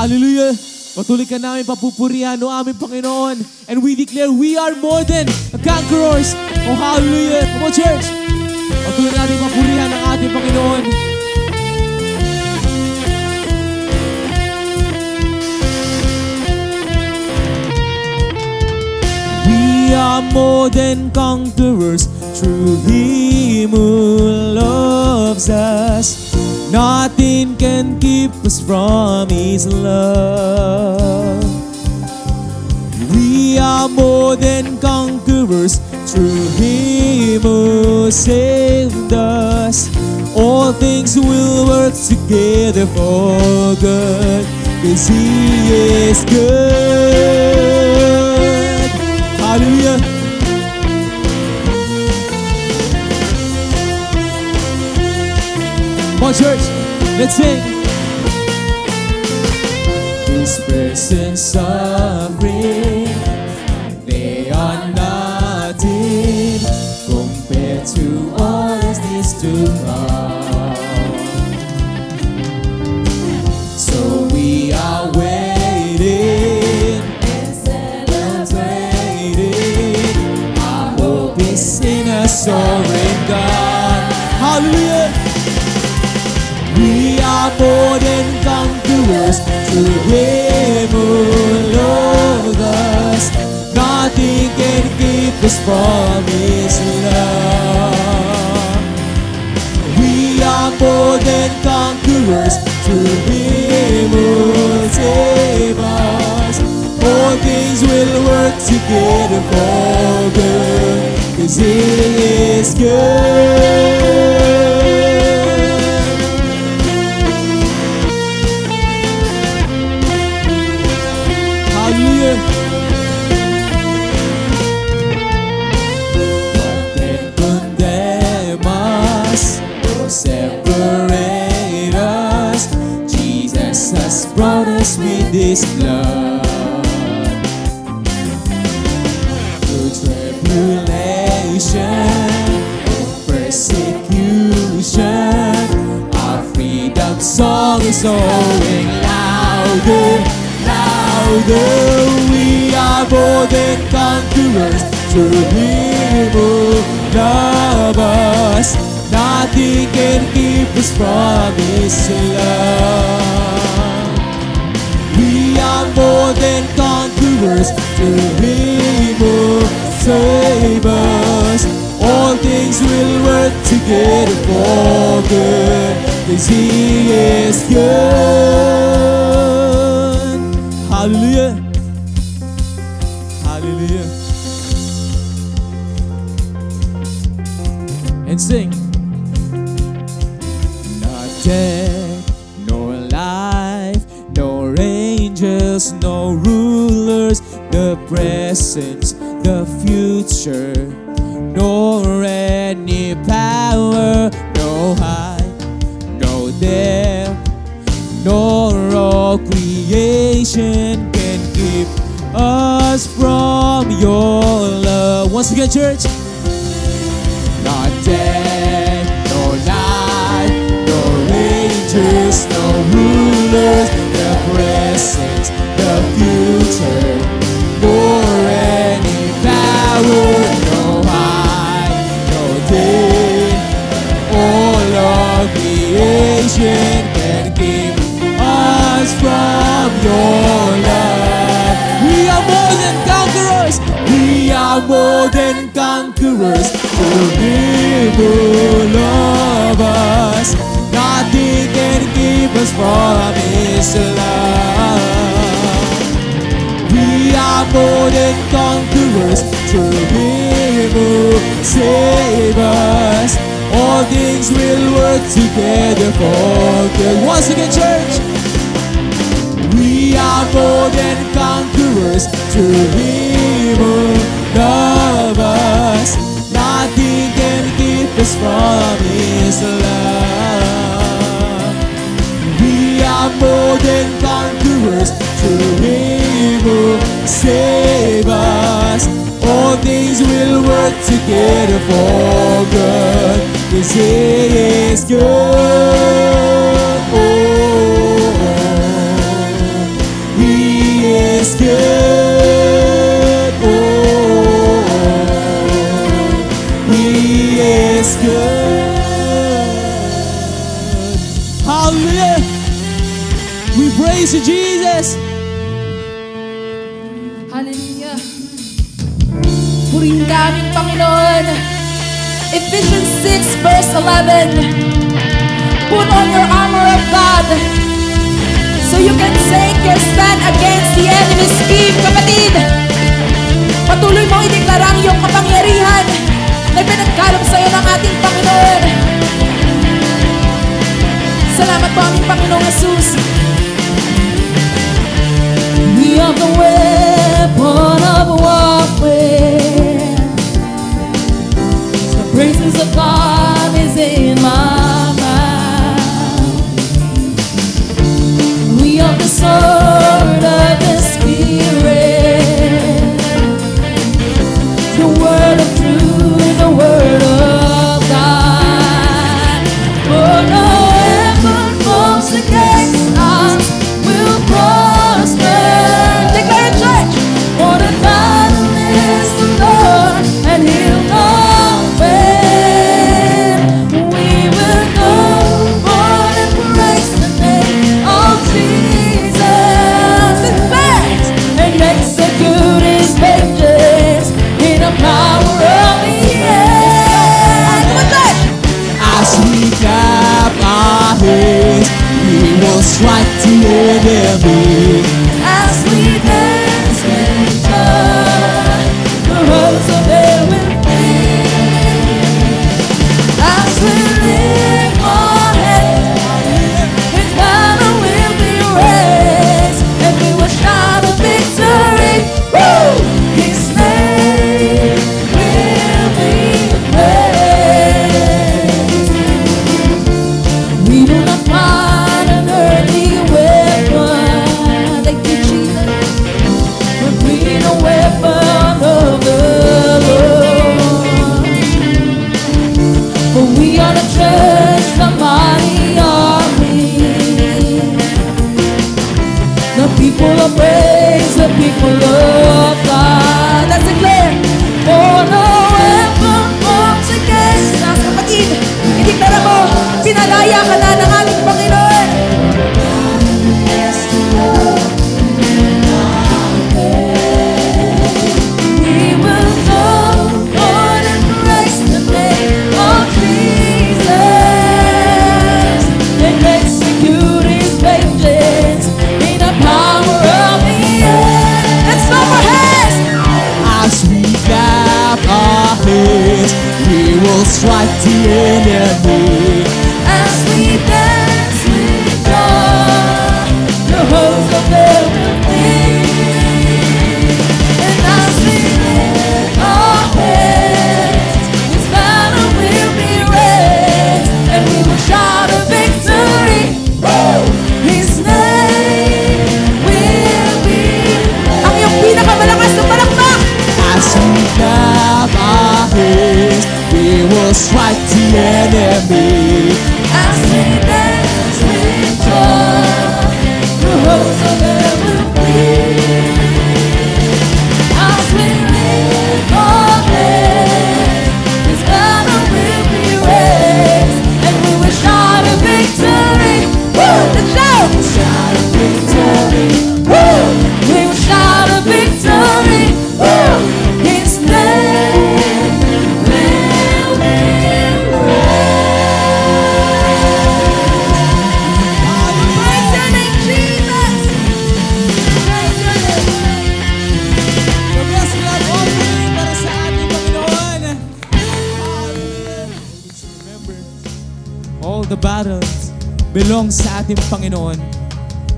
Hallelujah! Patuloy ka namin papupurihan o aming Panginoon. And we declare we are more than conquerors. Oh, hallelujah! Come on, church! Patuloy natin papurihan ang ating Panginoon. We are more than conquerors through Him who loves us. Nothing can keep us from His love. We are more than conquerors through Him who saved us. All things will work together for good, 'cause He is good. Hallelujah. Come on, church, let's sing. His presence of grace, they are nothing compared to all that is to come. So we are waiting and celebrating. Our hope is in a soaring God. Hallelujah. We are more than conquerors through Him who loved us. Nothing can keep us from His love. We are more than conquerors through Him who saved us. All things will work together for good, 'cause He is good. What can condemn us or separate us? Jesus has brought us with His blood. Through tribulation and persecution, our freedom song is going louder. We are more than conquerors through Him who loves us. Nothing can keep us from His love. We are more than conquerors through Him who saves us. All things will work together for good, 'cause He is good. Hallelujah. Hallelujah. And sing. Not death, nor life, nor angels, no rulers, the present, the future, nor any power, no high, no depth, nor all creation can keep us from your love. Once again, church. Not death, no life, no angels, no rulers, the present, the future, nor any power, no high, no depth, all of creation can keep us from your love. We are more than conquerors. We are more than conquerors through Him who loves us. Nothing can keep us from His love. We are more than conquerors through Him who saves us. All things will work together for good. Once again, church. We are more than conquerors through Him who loves us. Nothing can keep us from His love. We are more than conquerors through Him who saves us. All things will work together for good, 'cause He is good. Oh. is good. Oh, He is good. Hallelujah. We praise you, Jesus. Hallelujah. Purihin ka aming Panginoon. Ephesians 6 verse 11. Put on your armor of God so you can take your stand against the enemy's scheme. Kapatid, patuloy mong ideklara ang iyong kapangyarihan na pinagkaloob sa iyo ng ating Panginoon. Salamat po aming Panginoong Jesus. We have the weapon of warfare. The praises of God is in my mouth. We have the sword of the Spirit, the word of truth, the word of God. For no weapon formed against us will prosper. Declare it, church. For the battle is the Lord, and He'll not win. We will go forward and praise the name of Jesus. Declare it. And execute His vengeance in the power of the end. Come on, church. As we clap our hands, we will strike the enemy. As we dance with joy, the rose of heaven sing. As we lift our hands, His banner will be raised, and we will shout a victory. Woo! His name will be praised. We will not fight an earthly weapon. Thank you, Jesus. But we the weapon of the Lord. For we are the church, the mighty army, the people of praise, the people of God. Let's declare. For no weapon formed against us. Kapatid, ideklara mo, pinalaya ka na ng ating Panginoon. We will go forward and praise the name of Jesus, and execute His vengeance in the power of the end. Let's clap our hands. As we clap our hands, we will strike the enemy. As we dance with joy, the host of heaven sing. And as we lift our hands, His banner will be raised, and we will shout a victory. Woo! His name will be praised. Ang iyong pinakamalakas na palakpak. As we clap our hands, we will strike the enemy. As we dance with joy, the host of heaven sing. As we lift our hands, His banner will be raised, and we will shout a victory. Woo! Let's shout! Shout a victory. Woo! We will shout a victory. Woo! His name will be praised. Praise your name, Jesus. Praise your name. The best love offering para sa ating Panginoon. Hallelujah. Always remember, all the battles belong sa ating Panginoon.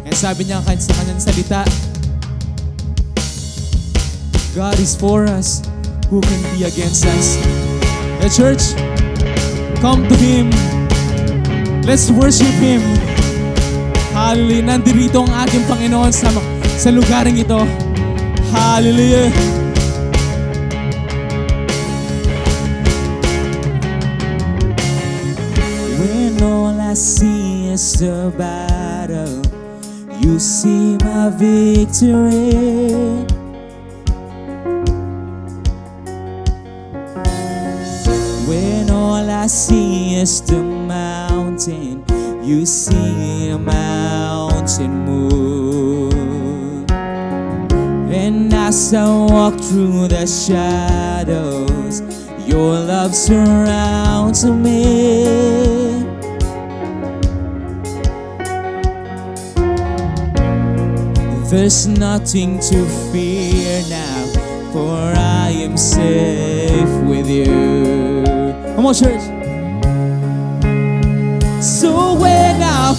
And sabi niya sa kanyang salita, God is for us, who can be against us? The church, come to Him. Let's worship Him. Hallelujah. Nandito ang ating Panginoon sa lugaring ito. Hallelujah. When all I see is the battle, You see my victory. When all I see is the mountain, you see a mountain move. And as I walk through the shadows, your love surrounds me. There's nothing to fear now, for I am safe with you. Come on, church. So when I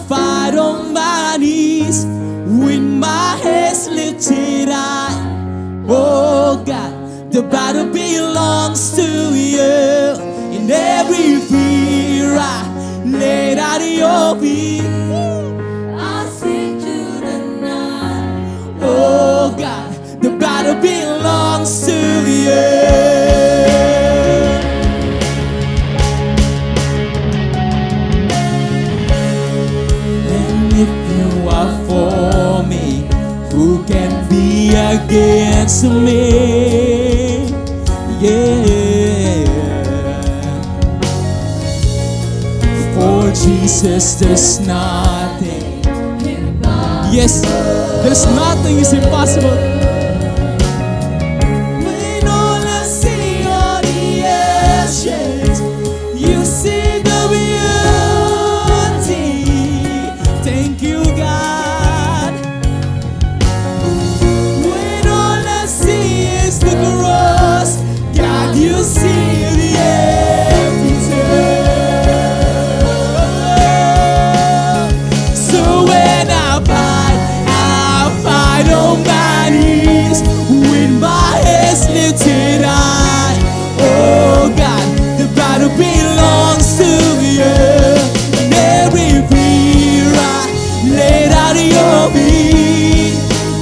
fight on my knees with my hands lifted high. Oh God, the battle belongs to you. In every fear I laid at your feet. I sing to the night. Oh God, the battle belongs to you. For me, who can be against me? Yeah. For Jesus there's nothing. Yes, there's nothing is impossible. When all I see are the ashes, you see the beauty. Thank you, God. When all I see is the cross, God, you see the empty tomb. So when I fight on my knees with my hands lifted high. Oh God, the battle belongs to you. And every fear I laid at your feet,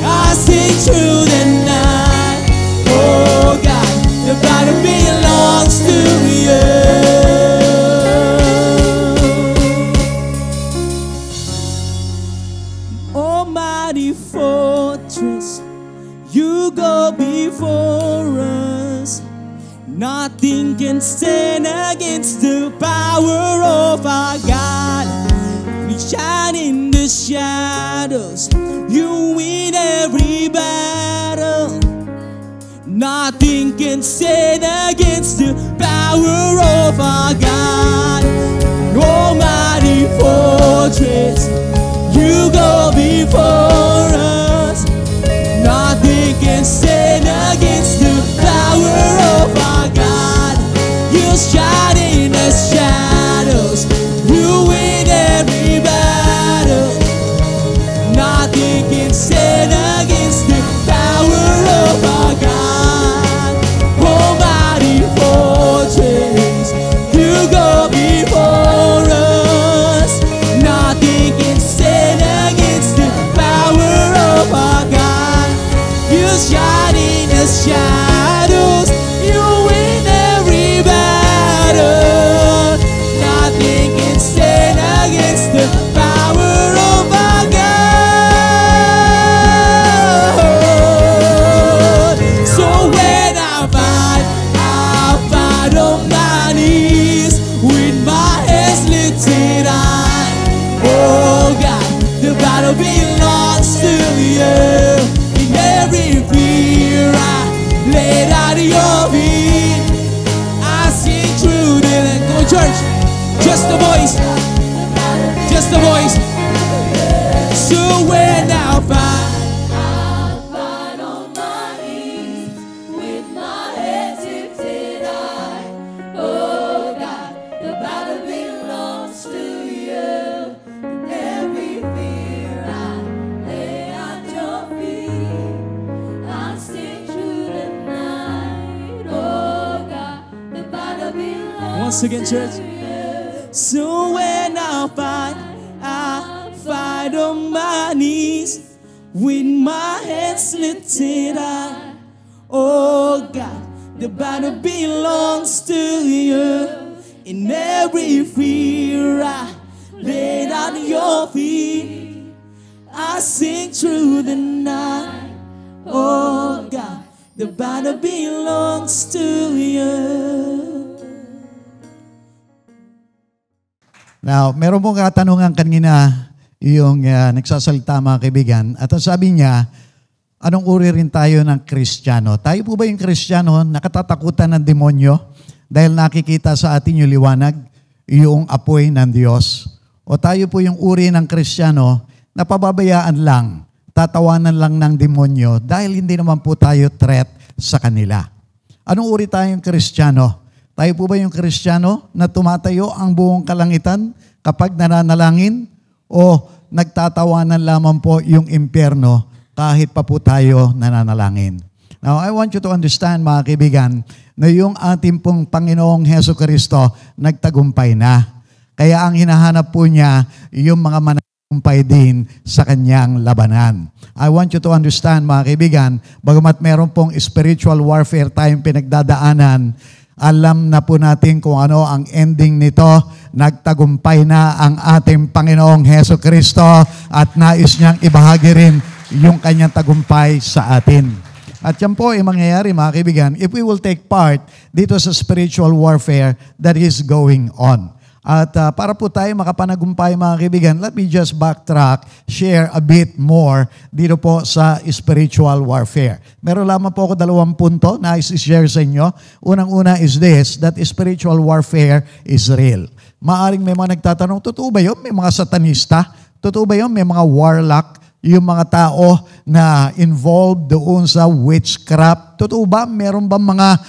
I sing through the night. Oh God, the battle belongs to you. Almighty fortress, you go before us. Nothing can stand against the power of our God. We shine in the shadows, you win every battle. Nothing can stand against the power of our God. Almighty fortress, you go before us. Nothing can stand against the power of our God. You shine in the shadows, you win every battle. Nothing can stand against the power of our God. Almighty fortress, you go before us. Nothing can stand against the power of our God. You shine in the shadows, you win every battle. Nothing can stand against the power of our God. So when I fight on my knees with my hands lifted high. Oh God, the battle belongs to you. In every fear I laid at your feet, I sing through the night. Go church, just the voice, just the voice. So when I fight on my knees with my hands lifted high. Oh God, the battle belongs to you. In every fear I lay at your feet, I sing through the night. Oh God, the battle belongs once again, church. To you. So when I fight on my knees with my hands lifted high. Oh God, the battle belongs to you. In every fear I laid at your feet, sing through the night. Oh God, the battle belongs to you. Now, meron pong katanungan kanina yung nagsasalita mga kaibigan. At sabi niya, anong uri rin tayo ng Kristiyano? Tayo po ba yung Kristiyano nakatatakutan ng demonyo dahil nakikita sa atin yung liwanag, yung apoy ng Diyos? O tayo po yung uri ng Kristiyano na pababayaan lang, tatawanan lang ng demonyo dahil hindi naman po tayo threat sa kanila? Anong uri tayong Kristiyano? Tayo po ba yung Kristiyano na tumatayo ang buong kalangitan kapag nananalangin? O nagtatawanan lamang po yung impyerno kahit pa po tayo nananalangin? Now, I want you to understand mga kaibigan na yung ating pong Panginoong Heso Kristo nagtagumpay na. Kaya ang hinahanap po niya yung mga mananagumpay din sa kanyang labanan. I want you to understand mga kaibigan, bagamat meron pong spiritual warfare tayong pinagdadaanan, alam na po natin kung ano ang ending nito. Nagtagumpay na ang ating Panginoong Heso Kristo at nais niyang ibahagi rin yung kanyang tagumpay sa atin. At yan po ay mangyayari mga kaibigan if we will take part dito sa spiritual warfare that is going on. At para po tayo makapanagumpay mga kaibigan, let me just backtrack, share a bit more dito po sa spiritual warfare. Meron lamang po ako 2 punto na i-share sa inyo. Unang-una is this, that spiritual warfare is real. Maaring may mga nagtatanong, totoo ba yun? May mga satanista? Totoo ba yun? May mga warlock? Yung mga tao na involved doon sa witchcraft? Totoo ba? Meron ba mga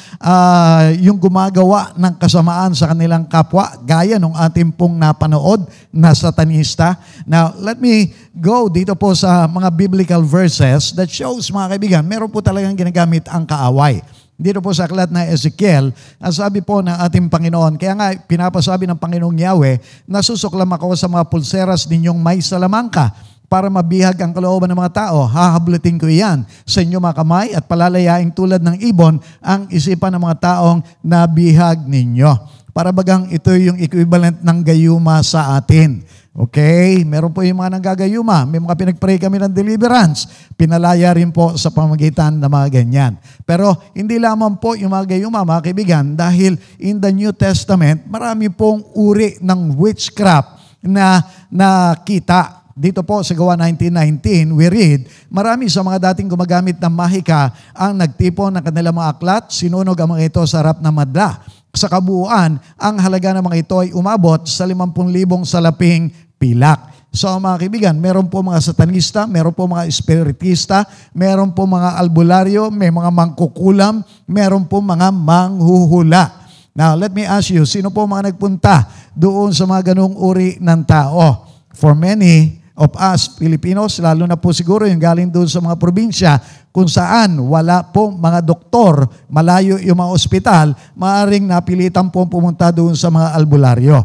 yung gumagawa ng kasamaan sa kanilang kapwa gaya nung ating pong napanood na satanista? Now, let me go dito po sa mga biblical verses that shows mga kaibigan, meron po talagang ginagamit ang kaaway. Dito po sa aklat na Ezekiel, ang sabi po ng ating Panginoon, kaya nga pinapasabi ng Panginoong Yahweh, nasusuklam ako sa mga pulseras ninyong may salamangka, para mabihag ang kalooban ng mga tao. Hahablutin ko iyan sa inyo mga kamay at palalayaing tulad ng ibon ang isipan ng mga taong nabihag ninyo. Para bagang ito yung equivalent ng gayuma sa atin. Okay? Meron po yung mga nanggagayuma. May mga pinagpray kami ng deliverance. Pinalaya rin po sa pamagitan ng mga ganyan. Pero hindi lamang po yung mga gayuma, mga kaibigan, dahil in the New Testament, marami pong uri ng witchcraft na nakita. Dito po sa Gawa 19:19, we read, marami sa mga dating gumagamit ng mahika ang nagtipon ng kanilang mga aklat, sinunog ang mga ito sa harap ng madla. Sa kabuuan, ang halaga ng mga ito ay umabot sa 50,000 salaping pilak. So mga kaibigan, meron po mga satanista, meron po mga espiritista, meron po mga albularyo, may mga mangkukulam, meron po mga manghuhula. Now, let me ask you, sino po mga nagpunta doon sa mga ganung uri ng tao? For many of us Filipinos, lalo na po siguro yung galing doon sa mga probinsya kung saan wala po mga doktor, malayo yung mga ospital, maaaring napilitan po pumunta doon sa mga albularyo.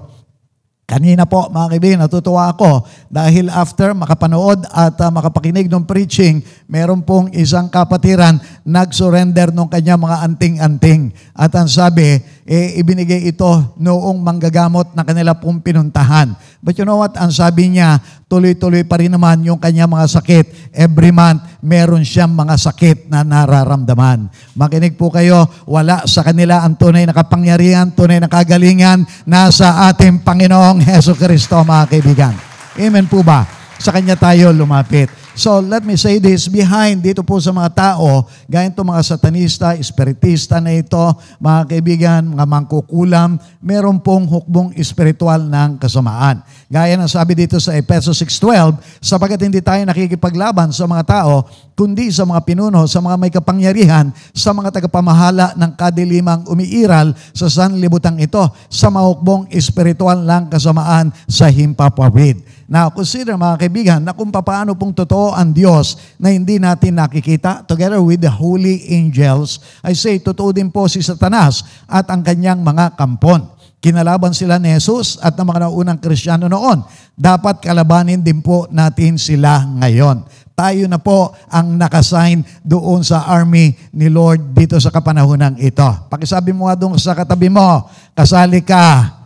Kanina po, mga kaibigan, natutuwa ako dahil after makapanood at makapakinig ng preaching, meron pong isang kapatiran nag-surrender ng kanya mga anting-anting. At ang sabi, ibinigay ito noong manggagamot na kanila pong pinuntahan. But you know what? Ang sabi niya, tuloy-tuloy pa rin naman yung kanya mga sakit. Every month, meron siyang mga sakit na nararamdaman. Makinig po kayo, wala sa kanila ang tunay na kapangyarihan, tunay na kagalingan, nasa ating Panginoong Heso Kristo, mga kaibigan. Amen po ba? Sa Kanya tayo lumapit. So, let me say this, behind dito po sa mga tao, gaya itong mga satanista, espiritista na ito, mga kaibigan, mga mangkukulam, meron pong hukbong espiritual ng kasamaan. Gaya ng sabi dito sa Efeso 6:12, sapagat hindi tayo nakikipaglaban sa mga tao, kundi sa mga pinuno, sa mga may kapangyarihan, sa mga tagapamahala ng kadilimang umiiral sa sanlibutan ito, sa mga hukbong espiritual ng kasamaan sa himpapawid. Now, consider mga kaibigan na kung paano pong totoo ang Diyos na hindi natin nakikita together with the holy angels, I say, totoo din po si Satanas at ang kanyang mga kampon. Kinalaban sila ni Jesus at ng mga naunang Kristiyano noon. Dapat kalabanin din po natin sila ngayon. Tayo na po ang nakasign doon sa army ni Lord dito sa kapanahunan ito. Pakisabi mo nga doon sa katabi mo, kasali ka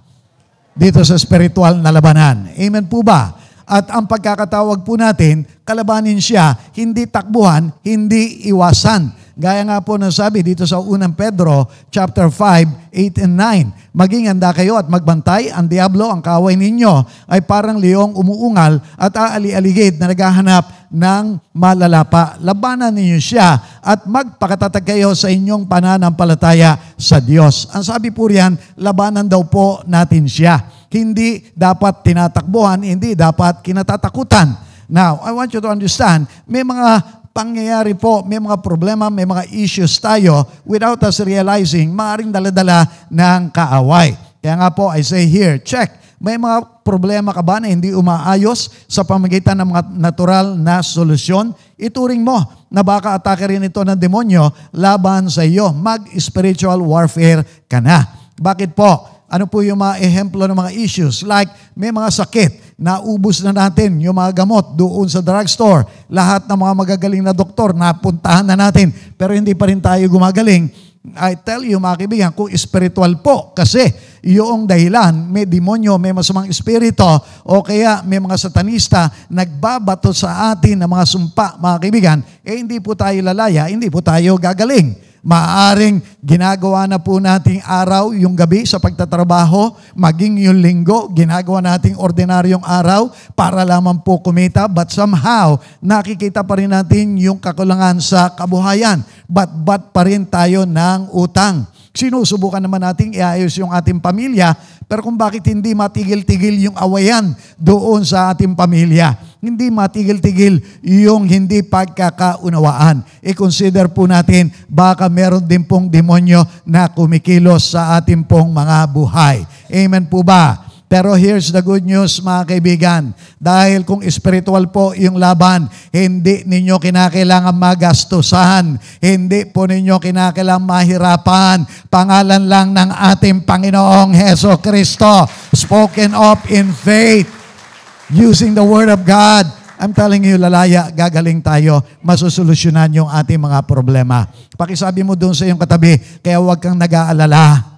dito sa spiritual na labanan. Amen po ba? At ang pagkakatawag po natin, kalabanin siya, hindi takbuhan, hindi iwasan. Gaya nga po ng sabi dito sa 1 Pedro chapter 5, 8 and 9. Maging handa kayo at magbantay, ang diablo, ang kaaway ninyo, ay parang leong umuungal at aali-aligid na naghahanap ng malalapa. Labanan ninyo siya at magpakatatag kayo sa inyong pananampalataya sa Diyos. Ang sabi po riyan, labanan daw po natin siya. Hindi dapat tinatakbuhan, hindi dapat kinatatakutan. Now, I want you to understand, may mga pangyayari po, may mga problema, may mga issues tayo without us realizing, maaaring dala-dala ng kaaway. Kaya nga po, I say here, check. May mga problema ka ba na hindi umaayos sa pamagitan ng mga natural na solusyon? Ituring mo na baka atake rin ito ng demonyo laban sa iyo. Mag-spiritual warfare ka na. Bakit po? Ano po yung mga ehemplo ng mga issues? Like, may mga sakit, naubos na natin yung mga gamot doon sa drugstore. Lahat ng mga magagaling na doktor, napuntahan na natin, pero hindi pa rin tayo gumagaling. I tell you, mga kaibigan, kung spiritual po, kasi yung dahilan, may demonyo, may masamang espiritu, o kaya may mga satanista, nagbabato sa atin ng mga sumpa, mga kaibigan, hindi po tayo lalaya, hindi po tayo gagaling. Maaaring ginagawa na po nating araw yung gabi sa pagtatrabaho, maging yung linggo, ginagawa nating ordinaryong araw para lamang po kumita, but somehow nakikita pa rin natin yung kakulangan sa kabuhayan. Bat pa rin tayo ng utang. Sinusubukan naman nating iayos yung ating pamilya, pero kung bakit hindi matigil-tigil yung awayan doon sa ating pamilya, hindi matigil-tigil yung hindi pagkakaunawaan. I-consider po natin, baka meron din pong demonyo na kumikilos sa ating pong mga buhay. Amen po ba? Pero here's the good news, mga kaibigan. Dahil kung spiritual po yung laban, hindi ninyo kinakailangan magastusan. Hindi po ninyo kinakailangan mahirapan. Pangalan lang ng ating Panginoong Heso Kristo, spoken of in faith, using the Word of God. I'm telling you, lalaya, gagaling tayo, masusolusyonan yung ating mga problema. Pakisabi mo doon sa iyong katabi, kaya huwag kang nag-aalala.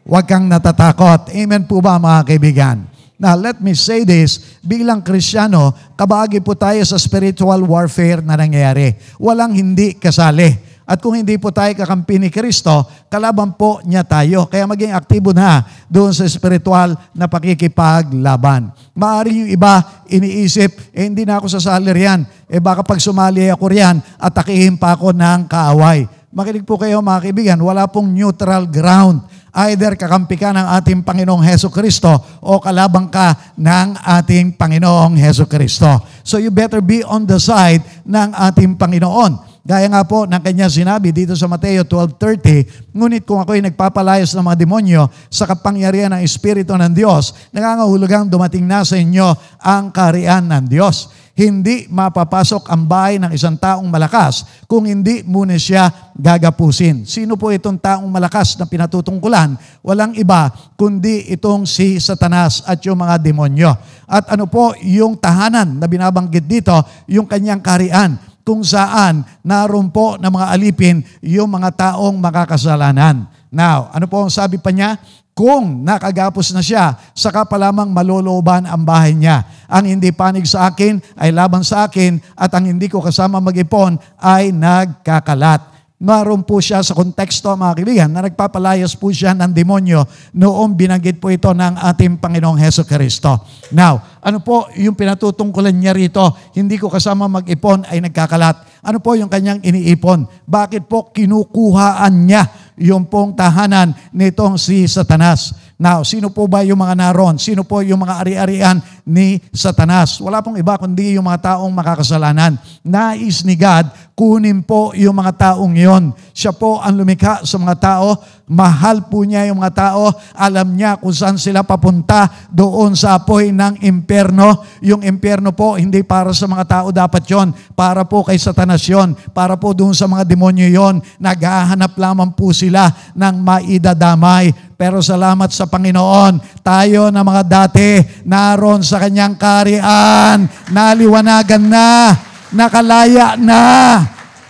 Huwag kang natatakot. Amen po ba, mga kaibigan? Now, let me say this, bilang Kristiyano, kabahagi po tayo sa spiritual warfare na nangyayari. Walang hindi kasali. At kung hindi po tayo kakampi ni Kristo, kalaban po niya tayo. Kaya maging aktibo na doon sa spiritual na pakikipaglaban. Maaari yung iba, iniisip, hindi na ako sasali riyan. Baka pag sumali ako riyan, atakihin pa ako ng kaaway. Makinig po kayo, mga kaibigan, wala pong neutral ground. Either kakampi ka ng ating Panginoong Heso Kristo o kalabang ka ng ating Panginoong Heso Kristo. So you better be on the side ng ating Panginoon. Gaya nga po ng kanya sinabi dito sa Mateo 12:30, ngunit kung ako'y nagpapalayas ng mga demonyo sa kapangyarihan ng Espiritu ng Diyos, nangangahulugang dumating na sa inyo ang kaharian ng Diyos. Hindi mapapasok ang bahay ng isang taong malakas kung hindi muna siya gagapusin. Sino po itong taong malakas na pinatutungkulan? Walang iba kundi itong si Satanas at yung mga demonyo. At ano po yung tahanan na binabanggit dito, yung kanyang kaharian, kung saan naroon po ng mga alipin yung mga taong makakasalanan. Now, ano po ang sabi pa niya? Kung nakagapos na siya, saka pa lamang malolooban ang bahay niya. Ang hindi panig sa akin ay laban sa akin at ang hindi ko kasama mag-ipon ay nagkakalat. Naroon po siya sa konteksto, mga kaibigan, na nagpapalayas po siya ng demonyo noong binanggit po ito ng ating Panginoong Heso Kristo. Now, ano po yung pinatutungkulan niya rito? Hindi ko kasama mag-ipon ay nagkakalat. Ano po yung kanyang iniipon? Bakit po kinukuhaan niya yung pong tahanan nitong si Satanas? Now, sino po ba yung mga naroon? Sino po yung mga ari-arian ni Satanas? Wala pong iba kundi yung mga taong makakasalanan. Nais ni God, kunin po yung mga taong yon. Siya po ang lumikha sa mga tao. Mahal po niya yung mga tao. Alam niya kung saan sila papunta doon sa apoy ng impyerno. Yung impyerno po, hindi para sa mga tao dapat yon. Para po kay Satanas yon. Para po doon sa mga demonyo yon. Naghahanap lamang po sila ng maidadamay. Pero salamat sa Panginoon, tayo na mga dati naroon sa kanyang kaharian, naliwanagan na, nakalaya na.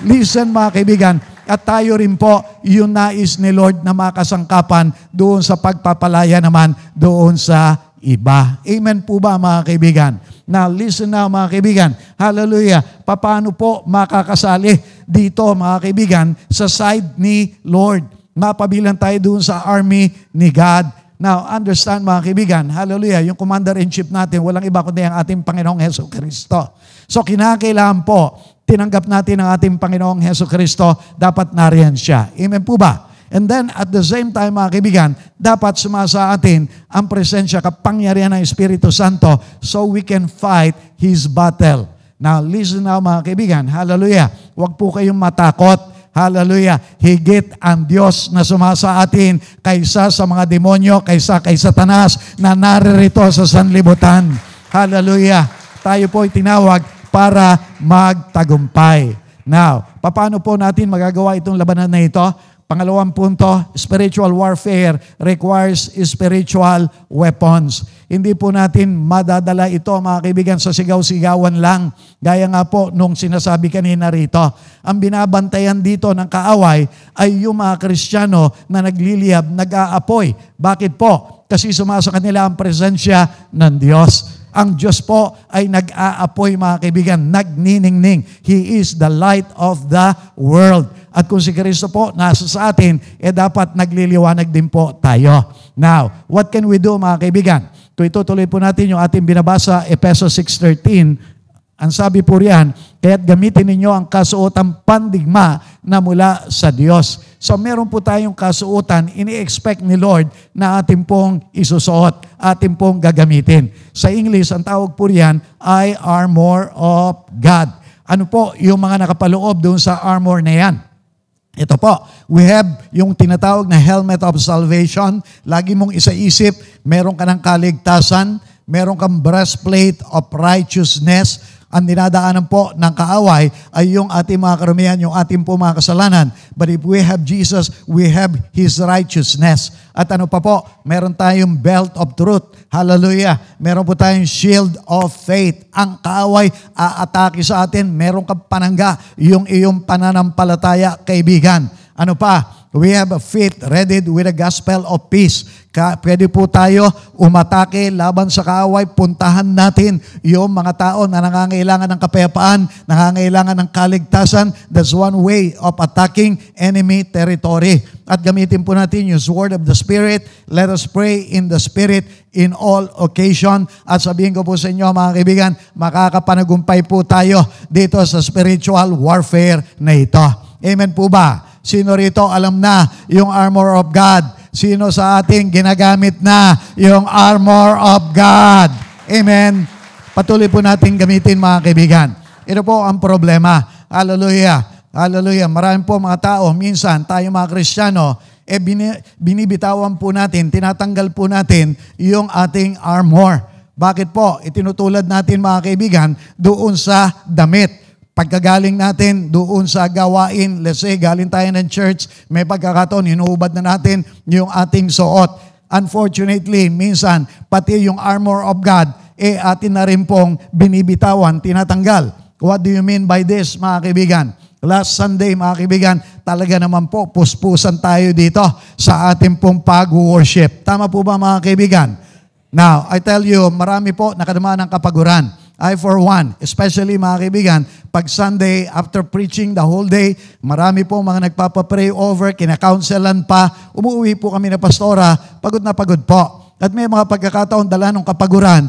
Listen, mga kaibigan, at tayo rin po yung nais ni Lord na makasangkapan doon sa pagpapalaya naman doon sa iba. Amen po ba mga kaibigan? Now, listen now mga kaibigan. Hallelujah. Paano po makakasali dito mga kaibigan sa side ni Lord? Mapabilang tayo doon sa army ni God. Now, understand mga kaibigan, hallelujah, yung commander-in-chief natin, walang iba kundi ang ating Panginoong Hesus Kristo. So, kinakailangan po, tinanggap natin ang ating Panginoong Hesus Kristo, dapat nariyan siya. Amen po ba? And then, at the same time, mga kaibigan, dapat sumasa atin ang presensya, kapangyarihan ng Espiritu Santo so we can fight His battle. Now, listen now, mga kaibigan, hallelujah, huwag po kayong matakot. Hallelujah. Higit ang Diyos na sumasa atin kaysa sa mga demonyo, kaysa kay Satanas na naririto sa sanlibutan. Hallelujah. Tayo po ay tinawag para magtagumpay. Now, paano po natin magagawa itong labanan na ito? Pangalawang punto, spiritual warfare requires spiritual weapons. Hindi po natin madadala ito, mga kaibigan, sa sigaw-sigawan lang. Gaya nga po nung sinasabi kanina rito. Ang binabantayan dito ng kaaway ay yung mga Kristiyano na nagliliyab, nag-aapoy. Bakit po? Kasi sumasa kanila ang presensya ng Diyos. Ang Diyos po ay nag-aapoy, mga kaibigan, nagniningning. He is the light of the world. At kung si Kristo po nasa sa atin, dapat nagliliwanag din po tayo. Now, what can we do, mga kaibigan? Kung itutuloy po natin yung ating binabasa, Efesos 6:13, ang sabi po riyan, kaya't gamitin ninyo ang kasuotang pandigma na mula sa Diyos. So meron po tayong kasuotan, ini-expect ni Lord na ating pong isusuot, ating pong gagamitin. Sa English, ang tawag po riyan ay armor of God. Ano po yung mga nakapaloob doon sa armor na yan? Ito po, we have yung tinatawag na helmet of salvation. Lagi mong isaisip, meron ka ng kaligtasan, meron kang breastplate of righteousness. Ang dinadaanan po ng kaaway ay yung ating mga karumihan, yung ating po mga kasalanan. But if we have Jesus, we have His righteousness. At ano pa po, meron tayong belt of truth. Hallelujah. Meron po tayong shield of faith. Ang kaaway aatake sa atin, meron kang panangga, yung iyong pananampalataya, kaibigan. Ano pa? We have a faith ready with the gospel of peace. Pwede po tayo umatake laban sa kaaway. Puntahan natin yung mga tao na nangangailangan ng kapayapaan, nangangailangan ng kaligtasan. That's one way of attacking enemy territory. At gamitin po natin yung sword of the Spirit. Let us pray in the Spirit in all occasion. At sabihin ko po sa inyo, mga kaibigan, makakapanagumpay po tayo dito sa spiritual warfare na ito. Amen po ba? Sino rito alam na yung armor of God? Sino sa ating ginagamit na yung armor of God? Amen. Patuloy po natin gamitin, mga kaibigan. Ito po ang problema. Hallelujah. Hallelujah. Marami po mga tao, minsan tayo mga Kristiyano, binibitawan po natin, tinatanggal po natin yung ating armor. Bakit po? Itinutulad natin, mga kaibigan, doon sa damit. Pagkagaling natin doon sa gawain, let's say, galing tayo ng church, may pagkakataon, hinuhubad na natin yung ating suot. Unfortunately, minsan, pati yung armor of God, atin na rin pong binibitawan, tinatanggal. What do you mean by this, mga kaibigan? Last Sunday, mga kaibigan, talaga naman po, puspusan tayo dito sa ating pong pag-worship. Tama po ba, mga kaibigan? Now, I tell you, marami po nakadama ng kapaguran. I for one, especially mga kaibigan, pag Sunday, after preaching the whole day, marami po mga nagpapapray over, kinakaunselan pa, umuwi po kami na pastora, pagod na pagod po. At may mga pagkakataon dala ng kapaguran,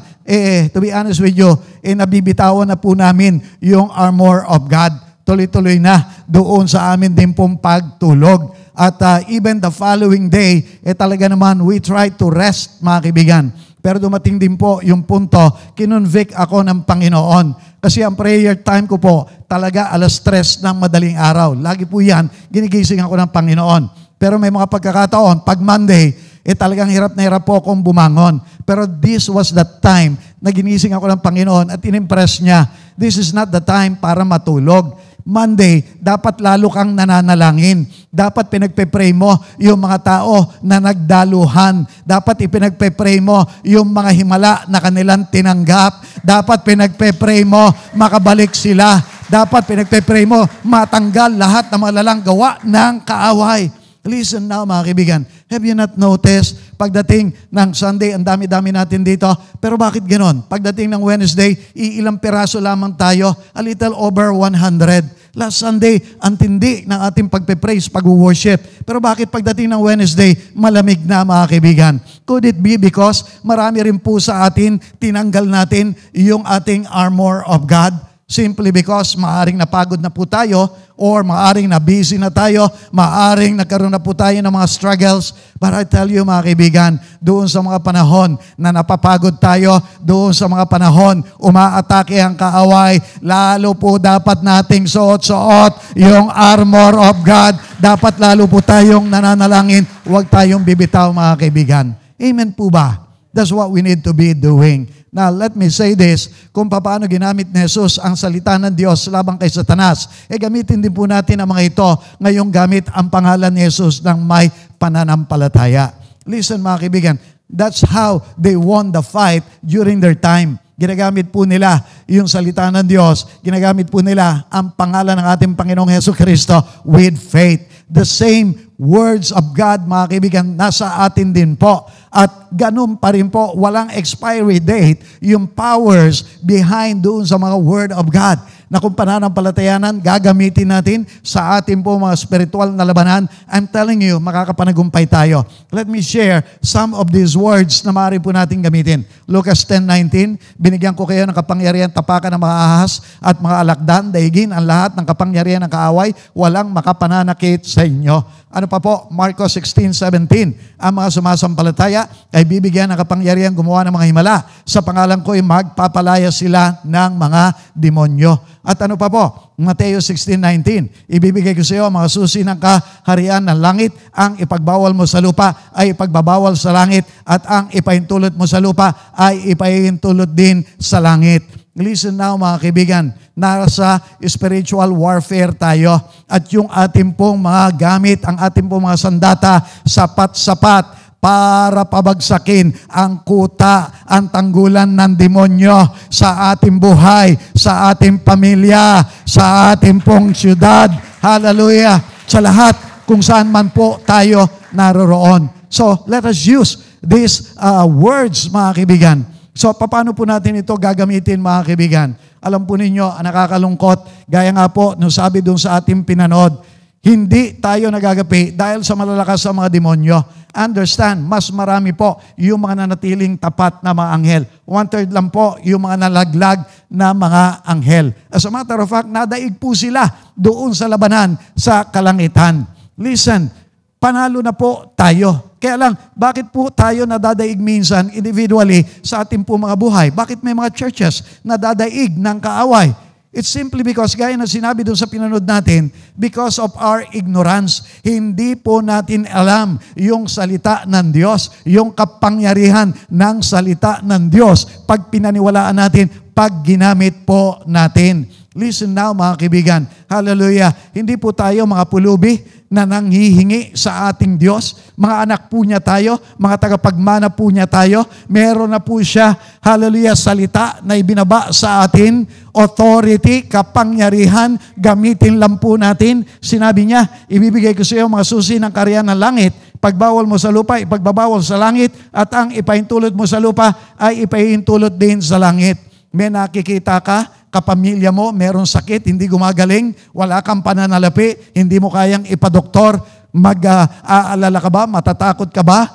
to be honest with you, nabibitawan na po namin yung armor of God. Tuloy-tuloy na doon sa amin din pong pagtulog. At even the following day, talaga naman, we try to rest, mga kaibigan. Pero dumating din po yung punto, kinonvict ako ng Panginoon. Kasi ang prayer time ko po, talaga 3:00 ng madaling araw. Lagi po yan, ginigising ako ng Panginoon. Pero may mga pagkakataon, pag Monday, talagang hirap na hirap po akong bumangon. Pero this was the time na ginising ako ng Panginoon at inimpress niya, this is not the time para matulog. Monday, dapat lalo kang nananalangin. Dapat pinagpe-pray mo yung mga tao na nagdaluhan. Dapat ipinagpe-pray mo yung mga himala na kanilang tinanggap. Dapat pinagpe-pray mo makabalik sila. Dapat pinagpe-pray mo matanggal lahat ng malalang gawa ng kaaway. Listen now mga kaibigan, have you not noticed, pagdating ng Sunday, ang dami-dami natin dito, pero bakit ganon? Pagdating ng Wednesday, ilang piraso lamang tayo, a little over 100. Last Sunday, ang tindi ng ating pagpe-praise, pag-worship. Pero bakit pagdating ng Wednesday, malamig na mga kaibigan? Could it be because marami rin po sa atin, tinanggal natin yung ating armor of God? Simply because maaring napagod na po tayo or maaring na busy na tayo, maaring nagkaroon na po tayo ng mga struggles. But I tell you mga kaibigan, doon sa mga panahon na napapagod tayo, doon sa mga panahon umaatake ang kaaway, lalo po dapat nating suot-suot yung armor of God. Dapat lalo po tayong nananalangin, huwag tayong bibitaw mga kaibigan. Amen po ba? That's what we need to be doing. Now, let me say this, kung paano ginamit ni Jesus ang salita ng Diyos labang kay Satanas, gamitin din po natin ang mga ito ngayong gamit ang pangalan ni Jesus ng may pananampalataya. Listen mga kaibigan, that's how they won the fight during their time. Ginagamit po nila yung salita ng Diyos, ginagamit po nila ang pangalan ng ating Panginoong Jesucristo with faith. The same words of God, mga kaibigan, nasa atin din po. At ganun pa rin po, walang expiry date yung powers behind doon sa mga word of God na kung pananampalatayanan, gagamitin natin sa ating po mga spiritual na labanan. I'm telling you, makakapanagumpay tayo. Let me share some of these words na maaari po natin gamitin. Lucas 10:19, binigyan ko kayo ng kapangyarihan tapakan ng mga ahas at mga alakdan, daigin ang lahat ng kapangyarihan ng kaaway, walang makapananakit sa inyo. Ano pa po? Marcos 16:17, ang mga sumasampalataya ay bibigyan ng kapangyarihan gumawa ng mga himala. Sa pangalan ko ay magpapalaya sila ng mga demonyo. At ano pa po? Mateo 16:19, ibibigay ko sa iyo ang mga susi ng kaharian ng langit. Ang ipagbawal mo sa lupa ay ipagbabawal sa langit at ang ipahintulot mo sa lupa ay ipahintulot din sa langit. Listen now mga kaibigan, nasa spiritual warfare tayo at yung ating pong mga gamit, ang ating pong mga sandata, sapat-sapat para pabagsakin ang kuta, ang tanggulan ng demonyo sa ating buhay, sa ating pamilya, sa ating pong syudad. Hallelujah! Sa lahat kung saan man po tayo naroroon. So, let us use these words mga kaibigan. So, paano po natin ito gagamitin mga kaibigan? Alam po ninyo, nakakalungkot, gaya nga po, nung sabi doon sa ating pinanood, hindi tayo nagagapi dahil sa malalakas sa mga demonyo. Understand, mas marami po yung mga nanatiling tapat na mga anghel. 1/3 lang po yung mga nalaglag na mga anghel. As a matter of fact, nadaig po sila doon sa labanan sa kalangitan. Listen, panalo na po tayo. Kaya lang, bakit po tayo nadadaig minsan individually sa ating po mga buhay? Bakit may mga churches nadadaig ng kaaway? It's simply because, gaya na sinabi doon sa pinanood natin, because of our ignorance, hindi po natin alam yung salita ng Diyos, yung kapangyarihan ng salita ng Diyos, pag pinaniwalaan natin, pag ginamit po natin. Listen now mga kaibigan, hallelujah, hindi po tayo mga pulubi na nanghihingi sa ating Diyos. Mga anak po niya tayo, mga tagapagmana po niya tayo. Meron na po siya, hallelujah, salita na ibinaba sa atin. Authority, kapangyarihan, gamitin lang po natin. Sinabi niya, ibibigay ko sa iyo mga susi ng kaharian ng langit. Pagbawal mo sa lupa, ipagbabawal sa langit. At ang ipahintulot mo sa lupa, ay ipahintulot din sa langit. May nakikita ka, kapamilya mo, meron sakit, hindi gumagaling, wala kang pananalapi, hindi mo kayang ipadoktor, mag-aalala ka ba, matatakot ka ba,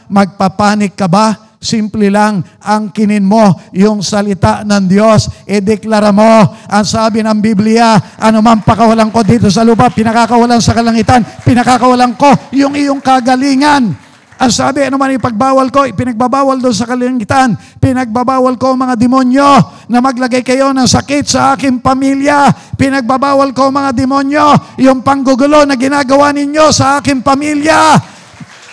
magpapanik ka ba? Simple lang, angkinin mo yung salita ng Diyos, ideklara mo, ang sabi ng Biblia, anumang pakawalan ko dito sa lupa, pinakakawalan sa kalangitan, pinakakawalan ko yung iyong kagalingan. Ang sabi, ano man ipagbawal ko, pinagbabawal doon sa kalangitan, pinagbabawal ko mga demonyo na maglagay kayo ng sakit sa aking pamilya, pinagbabawal ko mga demonyo, yung panggugulo na ginagawa ninyo sa aking pamilya,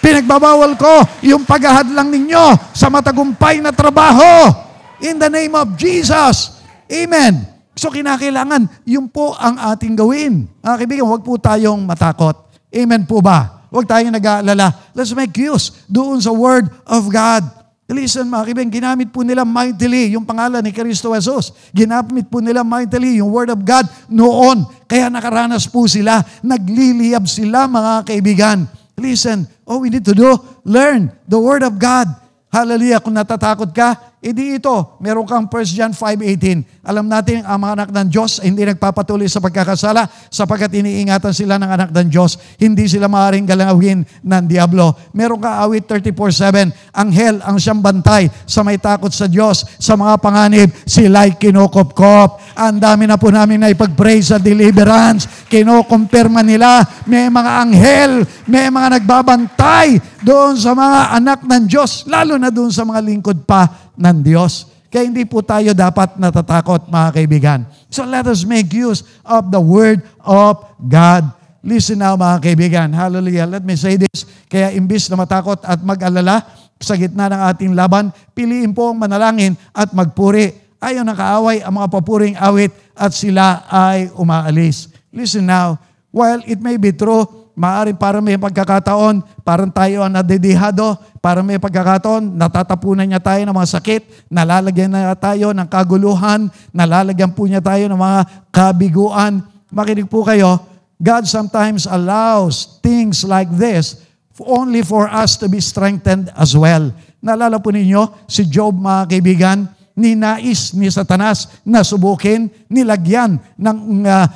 pinagbabawal ko yung paghahadlang ninyo sa matagumpay na trabaho. In the name of Jesus. Amen. So kinakailangan, yun po ang ating gawin. Mga kaibigan, huwag po tayong matakot. Amen po ba? Huwag tayong nag-aalala. Let's make use doon sa Word of God. Listen mga kaibigan, ginamit po nila mightily yung pangalan ni Kristo Jesus. Ginamit po nila mightily yung Word of God noon. Kaya nakaranas po sila, nagliliyab sila mga kaibigan. Listen, all we need to do, learn the Word of God. Hallelujah, kung natatakot ka, edi ito, meron kang 1 John 5:18. Alam natin, ang mga anak ng Diyos ay hindi nagpapatuloy sa pagkakasala sapagkat iniingatan sila ng anak ng Diyos. Hindi sila maaaring galawin ng Diablo. Meron ka awit 34:7. Anghel ang siyang bantay sa may takot sa Diyos. Sa mga panganib, sila'y kinukop-kop. Ang dami na po namin na ipag-pray sa deliverance. Kinukumpirma nila, may mga anghel, may mga nagbabantay doon sa mga anak ng Diyos, lalo na doon sa mga lingkod pa ng Diyos. Kaya hindi po tayo dapat natatakot, mga kaibigan. So let us make use of the Word of God. Listen now, mga kaibigan. Hallelujah. Let me say this. Kaya imbis na matakot at mag-alala sa gitna ng ating laban, piliin po ang manalangin at magpuri. Ayaw na kaaway ang mga papuring awit at sila ay umaalis. Listen now. While it may be true, maaaring parang may pagkakataon, parang tayo ang nadedihado, parang may pagkakataon, natatapunan niya tayo ng mga sakit, nalalagyan na tayo ng kaguluhan, nalalagyan po niya tayo ng mga kabiguan. Makinig po kayo, God sometimes allows things like this only for us to be strengthened as well. Naalala po ninyo, si Job, mga kaibigan, ninais ni Satanas na subukin, nilagyan ng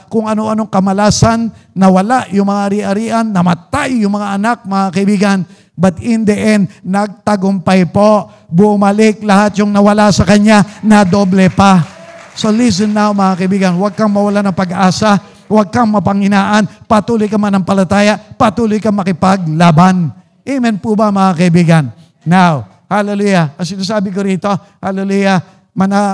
kung ano-anong kamalasan, nawala yung mga ari-arian, namatay yung mga anak, mga kaibigan. But in the end, nagtagumpay po. Bumalik lahat yung nawala sa kanya na doble pa. So listen now, mga kaibigan, huwag kang mawala ng pag-asa, huwag kang mapanghinaan, patuloy ka manampalataya, patuloy ka makipaglaban. Amen po ba, mga kaibigan? Now, hallelujah. Ang sinasabi ko rito, hallelujah,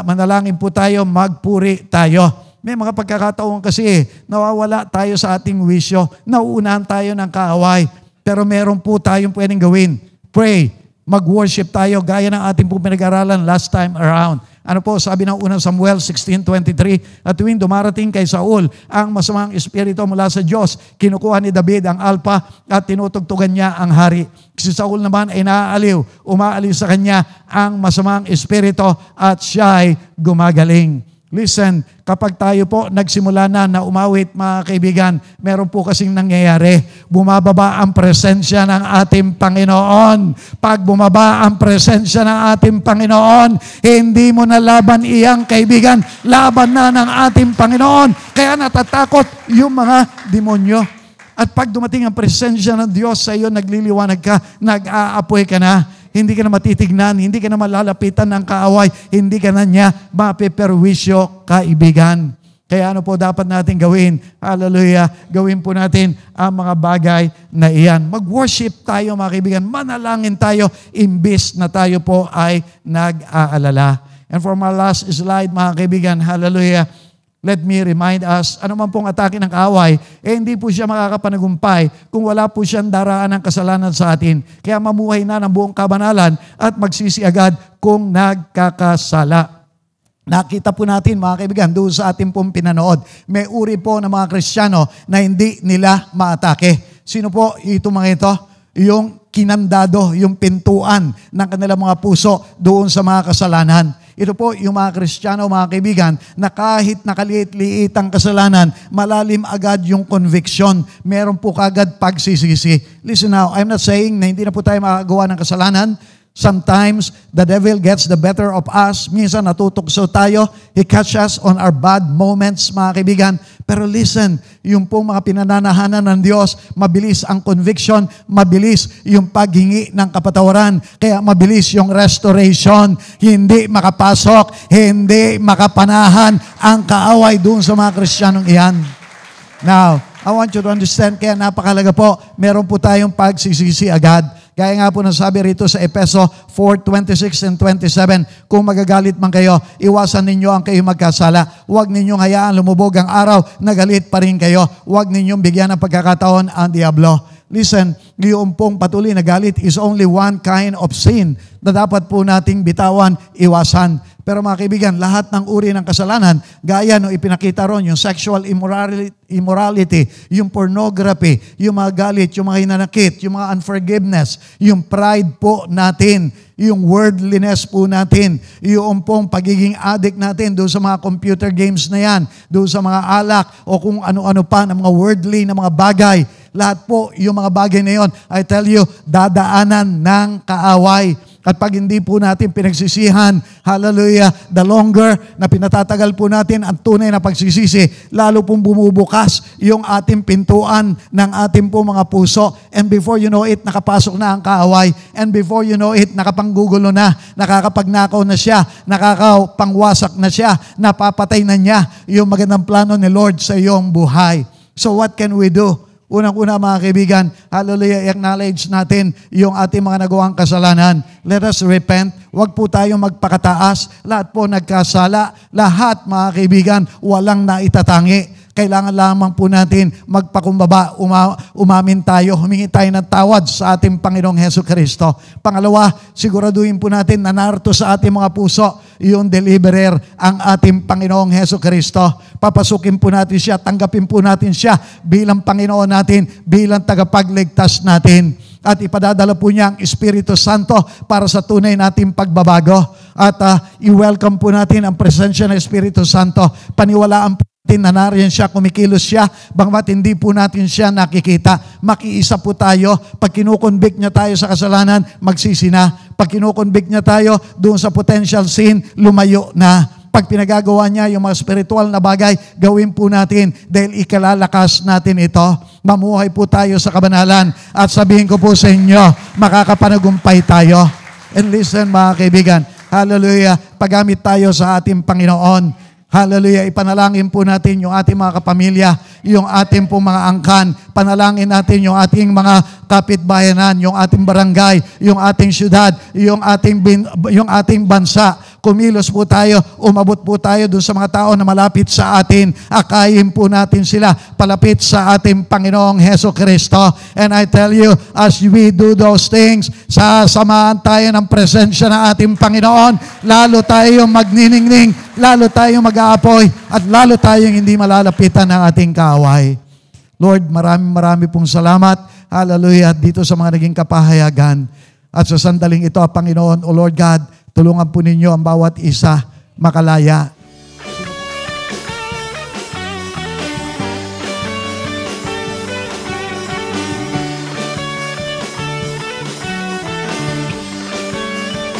manalangin po tayo, magpuri tayo. May mga pagkakataon kasi nawawala tayo sa ating wisyo, nauunahan tayo ng kaaway. Pero meron po tayong pwedeng gawin. Pray, mag-worship tayo gaya ng ating po pinag-aralan last time around. Ano po, sabi ng unang Samuel 16:23, at tuwing dumarating kay Saul ang masamang espiritu mula sa Diyos, kinukuha ni David ang alpa at tinutugtugan niya ang hari. Si Saul naman ay naaaliw, umaalis sa kanya ang masamang espiritu at siya'y gumagaling. Listen, kapag tayo po nagsimula na umawit, mga kaibigan, meron po kasing nangyayari. Bumababa ang presensya ng ating Panginoon. Pag bumaba ang presensya ng ating Panginoon, hindi mo na laban iyang kaibigan, laban na ng ating Panginoon. Kaya natatakot yung mga demonyo. At pag dumating ang presensya ng Diyos sa iyo, nagliliwanag ka, nag-aapoy ka na. Hindi ka na matitignan, hindi ka na malalapitan ng kaaway, hindi ka na niya mapeperwisyo, kaibigan. Kaya ano po dapat natin gawin? Hallelujah. Gawin po natin ang mga bagay na iyan. Mag-worship tayo, mga kaibigan. Manalangin tayo, imbis na tayo po ay nag-aalala. And for my last slide, mga kaibigan, hallelujah, let me remind us, ano man pong atake ng kaaway, hindi po siya makakapanagumpay kung wala po siyang daraan ng kasalanan sa atin. Kaya mamuhay na ng buong kabanalan at magsisi agad kung nagkakasala. Nakita po natin, mga kaibigan, doon sa ating pong pinanood, may uri po ng mga Kristiyano na hindi nila maatake. Sino po ito mga ito? Yung kinandado, yung pintuan ng kanilang mga puso doon sa mga kasalanan. Ito po yung mga Kristiyano, mga kaibigan, na kahit nakaliit-liit ang kasalanan, malalim agad yung conviction. Meron po kagad pagsisisi. Listen now, I'm not saying na hindi na po tayo makagawa ng kasalanan. Sometimes, the devil gets the better of us. Minsan, natutukso tayo. He catches us on our bad moments, mga kaibigan. Pero listen, yung pong mga pinananahanan ng Diyos, mabilis ang conviction, mabilis yung paghingi ng kapatawaran, kaya mabilis yung restoration. Hindi makapasok, hindi makapanahan ang kaaway doon sa mga Kristiyanong iyan. Now, I want you to understand, kaya napakalaga po, meron po tayong pagsisisi agad. Gaya nga po nasabi rito sa Efeso 4:26 and 27, kung magagalit man kayo, iwasan ninyo ang kayo magkasala. Huwag ninyong hayaan lumubog ang araw na galit pa rin kayo. Huwag ninyong bigyan ng pagkakataon ang Diablo. Listen, yung pong patuloy na galit is only one kind of sin na dapat po nating bitawan, iwasan. Pero mga kaibigan, lahat ng uri ng kasalanan, gaya no ipinakita ron, yung sexual immorality, yung pornography, yung mga galit, yung mga hinanakit, yung mga unforgiveness, yung pride po natin, yung worldliness po natin, yung pong pagiging addict natin doon sa mga computer games na yan, doon sa mga alak, o kung ano-ano pa ng mga worldly na mga bagay. Lahat po, yung mga bagay na yon, I tell you, dadaanan ng kaaway. At pag hindi po natin pinagsisihan, hallelujah, the longer na pinatatagal po natin ang tunay na pagsisisi, lalo pong bumubukas yung ating pintuan ng ating po mga puso. And before you know it, nakapasok na ang kaaway. And before you know it, nakapanggugulo na, nakakapagnakaw na siya, nakakapangwasak na siya, napapatay na niya yung magandang plano ni Lord sa iyong buhay. So what can we do? Unang-una mga kaibigan, hallelujah, acknowledge natin yung ating mga nagawang kasalanan. Let us repent. Huwag po tayong magpakataas. Lahat po nagkasala. Lahat mga kaibigan, walang naitatangi. Kailangan lamang po natin magpakumbaba, umamin tayo, humingi tayo ng tawad sa ating Panginoong Hesukristo. Pangalawa, siguraduhin po natin na narito sa ating mga puso yung deliverer, ang ating Panginoong Hesukristo. Papasukin po natin siya, tanggapin po natin siya bilang Panginoon natin, bilang tagapagligtas natin. At ipadadala po niya ang Espiritu Santo para sa tunay nating pagbabago. At i-welcome po natin ang presensya ng Espiritu Santo. Paniwalaan po natin na nariyan siya, kumikilos siya, bangmat hindi po natin siya nakikita. Makiisa po tayo. Pag kinukonvict niya tayo sa kasalanan, magsisi na. Pag kinukonvict niya tayo doon sa potential sin, lumayo na. Pag pinagagawa niya yung mga spiritual na bagay, gawin po natin dahil ikalalakas natin ito. Mamuhay po tayo sa kabanalan at sabihin ko po sa inyo, makakapanagumpay tayo. And listen mga kaibigan, hallelujah, paggamit tayo sa ating Panginoon. Hallelujah, ipanalangin po natin yung ating mga kapamilya, yung ating po mga angkan. Panalangin natin yung ating mga kapitbayanan, yung ating barangay, yung ating syudad, yung ating bansa. Kumilos po tayo, umabot po tayo doon sa mga tao na malapit sa atin. Akayin po natin sila palapit sa ating Panginoong Hesukristo. And I tell you, as we do those things, sasamahan tayo ng presensya ng ating Panginoon. Lalo tayong magniningning, lalo tayong mag-aapoy, at lalo tayong hindi malalapitan ng ating kaaway. Lord, marami pong salamat. Hallelujah, dito sa mga naging kapahayagan. At sa sandaling ito, Panginoon, O Lord God, tulungan po ninyo ang bawat isa makalaya